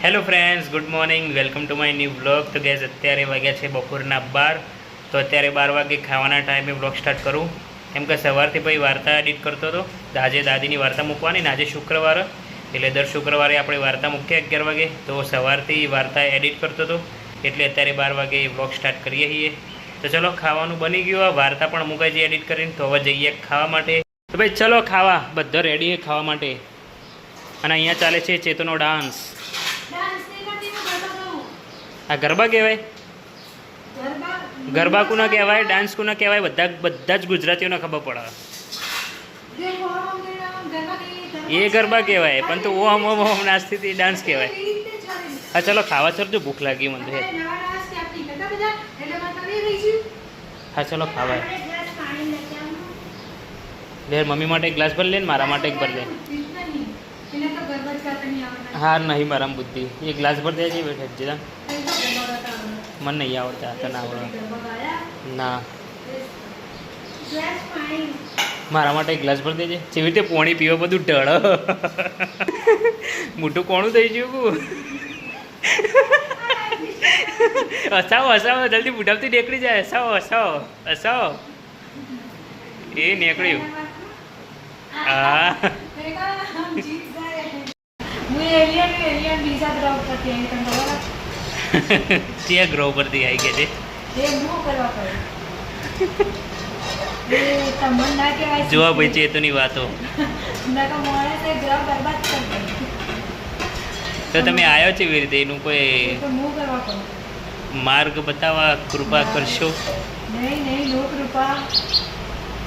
Hello friends, good morning, welcome to my new vlog. તો gas અત્યારે વાગ્યા છે બપોરના 12. તો અત્યારે 12 વાગે ખાવાના ટાઈમે વ્લોગ સ્ટાર્ટ કરું. કેમ કે સવારથી ભાઈ વાર્તા એડિટ કરતો હતો. આજે દાદીની વાર્તા મૂકવાની ને આજે શુક્રવાર, એટલે દર શુક્રવારે આપણે વાર્તા મૂકીએ 11 વાગે. તો સવારથી વાર્તા એડિટ કરતો હતો, એટલે અત્યારે 12 વાગે વ્લોગ સ્ટાર્ટ કરીએ છીએ. તો ચલો, ખાવાનું બની ગયું, વાર્તા પણ મૂકાઈ છે એડિટ કરીને. તો હવે જઈએ ખાવા માટે. તો ભાઈ ચલો ખાવા, બધા રેડી છે ખાવા માટે. અને અહીંયા ચાલે છે ચેતનો ડાન્સ. આ ગરબા કહેવાય? ગરબા કોના કહેવાય, ડાન્સ કોના કહેવાય, બધા જ ગુજરાતીઓને ખબર પડે. એ ગરબા કહેવાય, પણ તો ઓમ ઓમ ઓમ નાચતી ડાન્સ કહેવાય. હા ચલો ખાવા ચલજો, ભૂખ લાગી મને તો. હા ચલો ખાવા. લે મમ્મી માટે એક ગ્લાસ ભર લે ને મારા માટે એક ભર લે. હા નહીં મારામાં બુદ્ધિ, એક ગ્લાસ ભર દે છે બેઠે જીરા. મને નહીં આવડતા, તને આવડે ના. મારા માટે એક ગ્લાસ ભર દેજે. જેવી રીતે પાણી પીવા બધું ઢળ. મોટું કોણું થઈ ગયું. હસાવો હસાવો, જલ્દી બુઢાવતી નીકળી જાય. હસાવો હસાવો હસાવો. એ નીકળ્યું. હા ત્યાં ગ્રો પરથી આવી ગયા છે. જોવા ભાઈ ચેતુની વાતો. તો તમે આવ્યો છે એવી રીતે, એનું કોઈ માર્ગ બતાવવા કૃપા કરશો?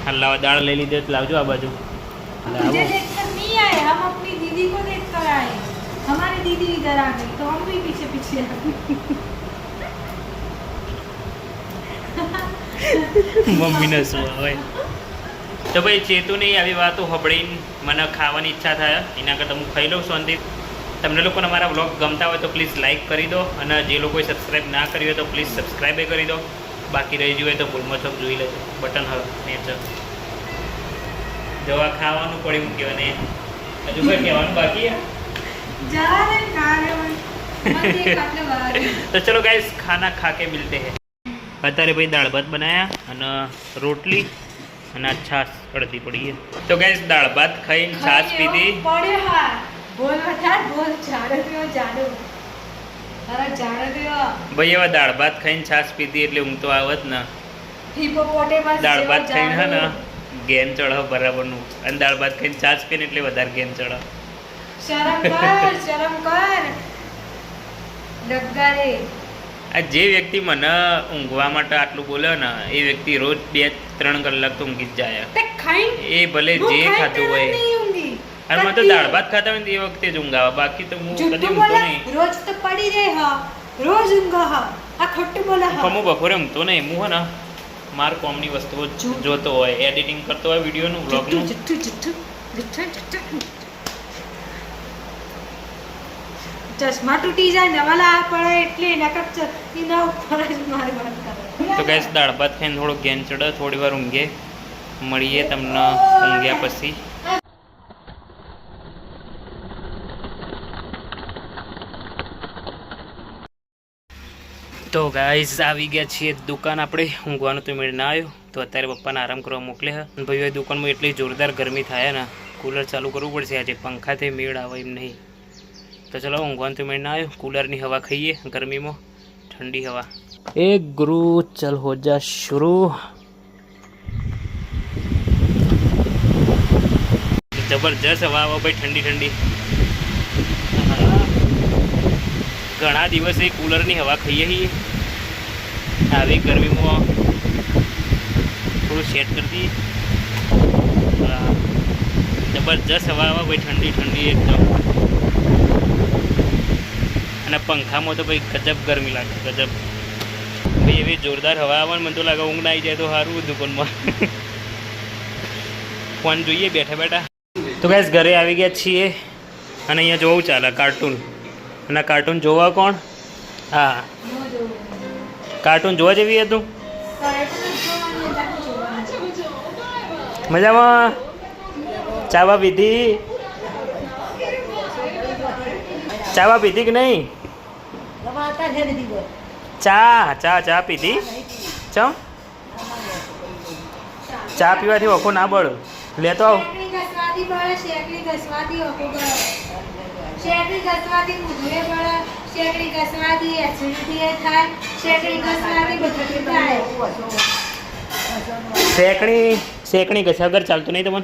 હા લાવો, દાળ લઈ લીધે તો લાવજો આ બાજુ. हमारी दीदी इधर आ गई तो हम भी पीछे पीछे મમ્મીને શું હોય. તો ભાઈ ચેતુની આવી વાતો સાંભળીને મને ખાવાની ઈચ્છા થાય. એના કરતાં હું ખાઈ લઉં શાંતિ. તમને લોકોને મારા વ્લોગ ગમતા હોય તો પ્લીઝ લાઇક કરી દો, અને જે લોકોએ સબસ્ક્રાઈબ ના કરી હોય તો પ્લીઝ સબસ્ક્રાઈબ કરી દો. બાકી રહી ગયું હોય તો ભૂલમાં ચોક જોઈ લેજો, બટન હવે નેચર. જવા ખાવાનું પડી મૂક્યો ને હજુ કોઈ કહેવાનું બાકી. तो चलो गाइस, खाना खा के मिलते हैं. અત્યારે ભાઈ દાળ ભાત બનાયા અને રોટલી અને છાશ અડધી પડી છે. તો ગાઈસ દાળ ભાત ખાઈને છાશ પીધી. ભાઈ એવા દાળ ભાત ખાઈને છાશ પીધી એટલે ઊંઘ તો આવત ને. દાળ ભાત ખાઈને હે ને ગેન ચઢ બરાબરનું, અને દાળ ભાત ખાઈને છાશ પીને એટલે વધારે ગેન ચઢ. શરમ કર ડગ્ગારે. આ જે વ્યક્તિ મને ઊંઘવા માટે આટલું બોલે ને, એ વ્યક્તિ રોજ 2-3 કલાક તો ઊંઘી જ જાય. એ ભલે જે ખાતું હોય. અને મને તો દાળ ભાત ખાતા હોય ને એ વખતે જ ઊંઘ આવે, બાકી તો હું કદી ઊંઘતો નહીં. રોજ તો પડી રહે હા, રોજ ઊંઘ હા, આ ખોટું બોલે હા. હું બપોરે ઊંઘતો નહીં. હું હે ને માર કોમની વસ્તુઓ જોતો હોય, એડિટિંગ કરતો હોય વિડીયોનું, વ્લોગનું. ચશ્મા તૂટી જાય ને વાલા પડે એટલે નકર એના ઉપર જ મારી વાત કરે. તો ગાઈસ દાળ ભાત ખાઈને થોડો ગેન ચડે, થોડી વાર ઊંઘે. મળીએ તમને ઊંઘ્યા પછી. તો ગાઈસ આવી ગયા છીએ દુકાન આપણે. ઊંઘવાનું તો મેળ ના આવ્યો, તો અત્યારે પપ્પાને આરામ કરવા મોકલે છે. ભાઈ દુકાનમાં એટલી જોરદાર ગરમી થાય ને, કુલર ચાલુ કરવું પડશે આજે, પંખાથી મેળ આવે એમ નહીં. તો ચલો ઊંઘવાનું તો મેળ ના આવ્યો, કુલરની હવા ખાઈએ ગરમીમાં, ઠંડી હવા. એ ગુરુ ચલ હો જા શુरू. જબરજસ્ત હવા આવે ભાઈ, ઠંડી ઠંડી. ઘણા દિવસે કુલરની હવા ખાઈએ છીએ. આવી ગરમીમાં થોડું સેટ કરી દઈએ. જબરજસ્ત હવા આવે ભાઈ, ઠંડી ઠંડી એકદમ. અને પંખામાં તો ભાઈ ગજબ ગરમી લાગે, ગજબ ભાઈ. એવી જોરદાર હવા આવે ને મને તો લાગે ઊંઘ ના આવી જાય તો સારું દુકાનમાં. ફોન જોઈએ બેઠા બેઠા. તો ગાઈસ ઘરે આવી ગયા છીએ, અને અહીંયા જોવું ચાલે કાર્ટૂન. અને કાર્ટૂન જોવા કોણ? હા કાર્ટૂન જોવા જેવી હતું. મજામાં? ચાવા પીધી? ચાવા પીધી કે નહીં? ચા પીધી? ચમ ચા પીવાથી ઓખો ના બળ લેતો આવ. શેકડી ઘસવાથી બળે, શેકડી ઘસવાથી ઓકો બળે, શેકડી ઘસવાથી મૂઢુએ બળે, શેકડી ઘસવાથી એસિડિટી થાય, શેકડી ઘસવાથી બધું થાય. શેકણી ઘસ્યા વગર ચાલતું નહીં તમને?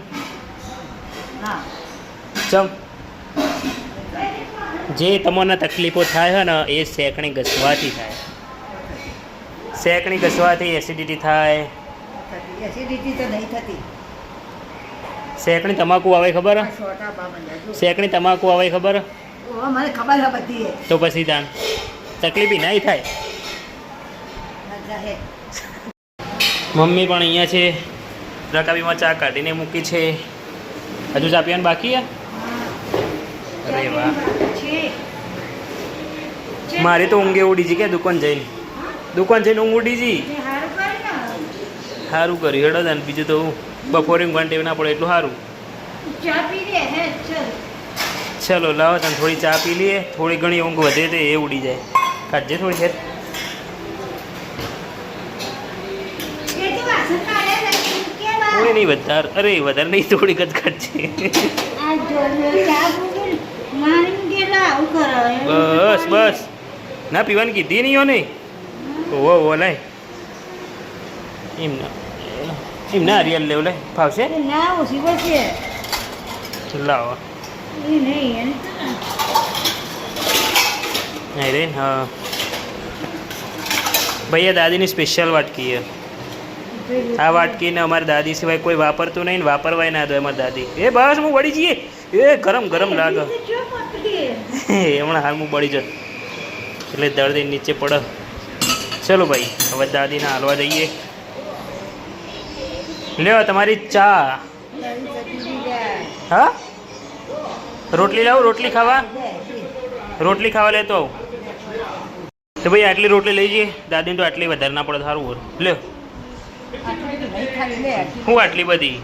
ચમ જે તમને તકલીફો થાય છે ને એ શેકણી ઘસવાથી થાય. શેકણી ઘસવાથી એસિડિટી થાય. એસિડિટી તો નહીં થતી. શેકણી તમાકુ આવે ખબર? શેકણી તમાકુ આવે ખબર? મને ખબર છે બધી. તો પછી તાન તકલીફ નહીં થાય. મમ્મી પણ અહીંયા છે, રકાબીમાં ચા કાઢીને મૂકી છે. હજુ ચા પીવાનું બાકી છે? અરે વાહ, મારી તો ઊંઘે ઉડી જી કે દુકાન જઈને ઊંઘ ઉડી જી. સારું કર્યું હેડો ને, બીજું તો બપોરે ઊંઘવાની ટેવ ના પડે એટલું સારું. ચલો લાવો તને થોડી ચા પી લઈએ, થોડી ઘણી ઊંઘ વધે તો એ ઉડી જાય. કાઢજે થોડી હેર. થોડી નહીં વધારે, અરે વધારે નહીં, થોડીક જ કાઢજે. બસ બસ, ના પીવાની કીધી નહીં હો નહીં. ઓહો લાય એમ ના હરિયાલ લેવું લે, ફાવશે? લાવો નહીં રે. હા ભૈયા દાદીની સ્પેશિયલ વાટકી છે. આ વાટકીને અમારી દાદી સિવાય કોઈ વાપરતું નહીં ને વાપરવાય ના દો અમારી દાદી. એ બસ હું વળી જઈએ. એ ગરમ ગરમ લાગે. હમણાં હાલ હું બળી જત એટલે દર્દ નીચે પડે. ચલો ભાઈ હવે દાદીને હાલવા જઈએ. લ્યો તમારી ચા. હા રોટલી લાવું? રોટલી ખાવા લેતો આવું. તો ભાઈ આટલી રોટલી લઈ જઈએ. દાદીને તો આટલી વધારે ના પડે, સારું હોય. લ્યો હું આટલી બધી?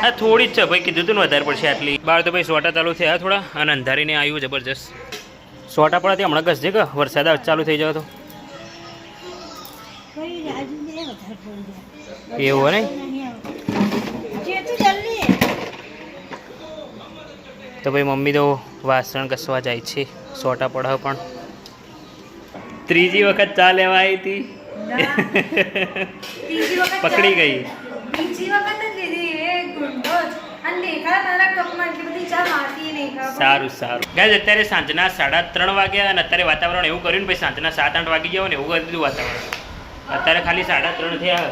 હા થોડી જ છે ભાઈ, કીધું તું ને વધારે પડશે આટલી. બહાર તો ભાઈ સોટા ચાલુ થયા થોડા, અને અંધારીને આવ્યું જબરજસ્ત. સોટા પડ્યા હમણાં ઘસજે કે વરસાદ ચાલુ થઈ જાવ તો. એવું ને? તો ભાઈ મમ્મી તો વાસણ ઘસવા જાય છે. સોટા પડાવ પણ ત્રીજી વખત ચા લેવા આવી હતી. પકડી ગઈ. સારું સારું ગાઈસ, અત્યારે સાંજના 3:30 વાગ્યા અને અત્યારે વાતાવરણ એવું કર્યું ને ભાઈ, સાંજના 7-8 વાગી ગયા ને એવું કરી દીધું વાતાવરણ. અત્યારે ખાલી 3:30 થયા.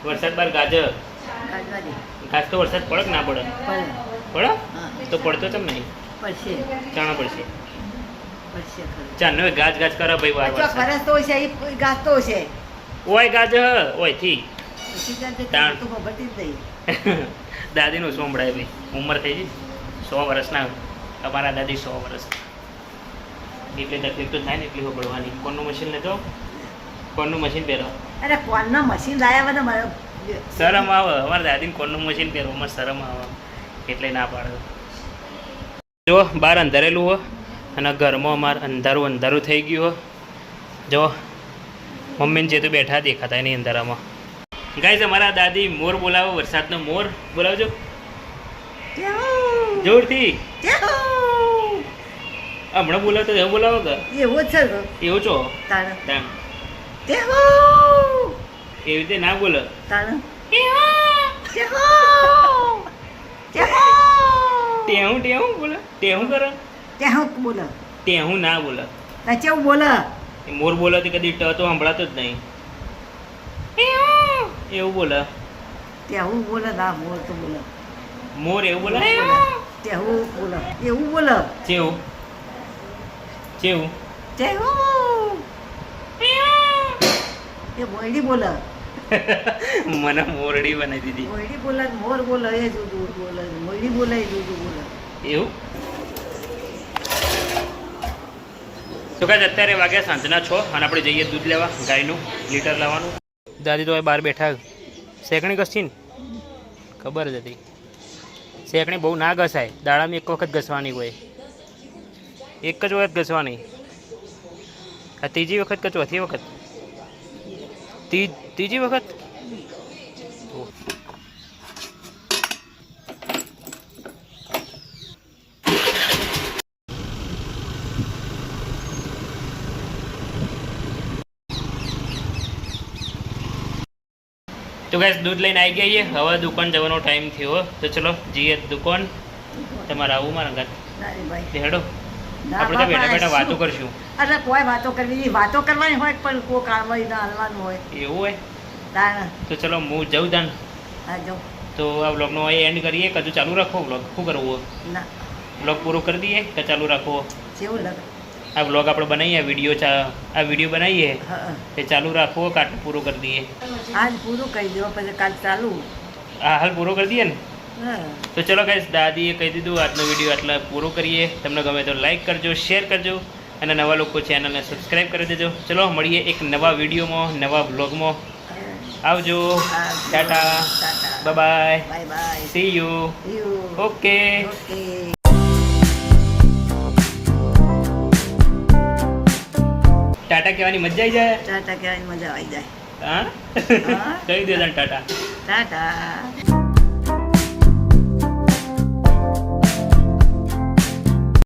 વરસાદ બાર ગાજર ગાજ તો વરસાદ પડે કે ના પડે? પડે તો પડતો કેમ નહીં? ચાણા પડશે. ચાનો ગાજ ગાજ કરે ભાઈ. વાર ઓય ગાજ ઓય થી દાદીનું સોંભળાય ભાઈ. ઉંમર થઈ ગઈ 100 વર્ષના. અમારા દાદી 100 વર્ષ. એટલી તકલીફ તો થાય ને એટલી પડવાની. કોનનું મશીન લેતો? કોનનું મશીન પહેરો? અરે કોનનું મશીન લાયા બધા શરમ આવે. અમારા દાદીને કોનનું મશીન પહેરો અમારે શરમ આવે એટલે ના પાડે. જો બહાર અંધારેલું હો અને ઘરમાં અમારે અંધારું થઈ ગયું હો. જો મમ્મીને જે તો બેઠા દેખાતા નહીં અંધારામાં. ગાઈસ અમારા દાદી મોર બોલાવો, વરસાદનો મોર બોલાવજો જોરથી. હમણાં બોલાવતો એવું બોલાવો કે એવું છે એવું છો? એવી રીતે ના બોલો. ટેહું ટેહું બોલો. ટેહું કરો. બોલો ટેહું ના બોલો. કેવું બોલે? મોર બોલો તો કદી ટ તો સંભળાતો જ નહીં. એવું બોલે. તેવું બોલે ના મોર તો બોલે. મોર એવું બોલે. તેવું બોલે. એવું બોલે. જેવું જેવું તેવું એ મોરડી બોલે. મને મોરડી બનાવી દીધી. મોરડી બોલે મોર બોલે એ જુદું બોલે. મોરડી બોલે એ જુદું બોલે. એવું તો કાંઈ અત્યારે વાગ્યા સાંજના 6 અને આપણે જઈએ દૂધ લેવા. ગાયનું લીટર લાવવાનું. દાદી તો બહાર બેઠા. શેકણી ઘસી ને ખબર જ હતી. શેકણી બહુ ના ઘસાય, દાડામાં એક વખત ઘસવાની હોય. એક જ વખત ઘસવાની. આ ત્રીજી વખત કે ચોથી વખત? ત્રીજી વખત. તો ગાઈસ દૂધ લઈને આવી ગયા છીએ. હવે દુકાન જવાનો ટાઈમ થયો. તો ચલો જઈએ દુકાન. તમારે આવું મારા ઘર ના રે ભાઈ. હેડો. ના આપણે તો બેઠા બાપા, બેઠા વાતો શું? કરશું. અરે કોઈ વાતો કરવી વાતો કરવાની હોય પણ કોઈ કારવાઈ ના હાલવાનું હોય એવું હોય તાણ. તો ચલો હું જઉં તાન. હા જો. તો આ બ્લોગનો એન્ડ કરીએ કે હજુ ચાલુ રાખો બ્લોગ? શું કરવું? ના બ્લોગ પૂરો કરી દઈએ કે ચાલુ રાખવો? જેવું લગ. આ બ્લોગ આપણે બનાવીએ, આ વિડીયો બનાવીએ હા તે ચાલુ રાખવો કે આટલું પૂરું કરી દઈએ? આજ પૂરું કરી દો પછી કાલ ચાલુ. આ હાલ પૂરો કરી દઈએ ને. હા તો ચલો ગાઈસ દાદીએ કહી દીધું આજનો વિડીયો આટલા પૂરો કરીએ. તમને ગમે તો લાઈક કરજો, શેર કરજો અને નવા લોકો ચેનલને સબસ્ક્રાઈબ કરી દેજો. ચલો મળીએ એક નવા વિડીયોમાં, નવા બ્લોગમાં. આવજો. Tata. Tata. Bye bye. Bye bye. C you. You. Okay. Okay. Tata કહેવાની મજા આવી જાય. ટાટા કહેવાની મજા આવી જાય. હા હા. કહી દે ટાટા. ટાટા.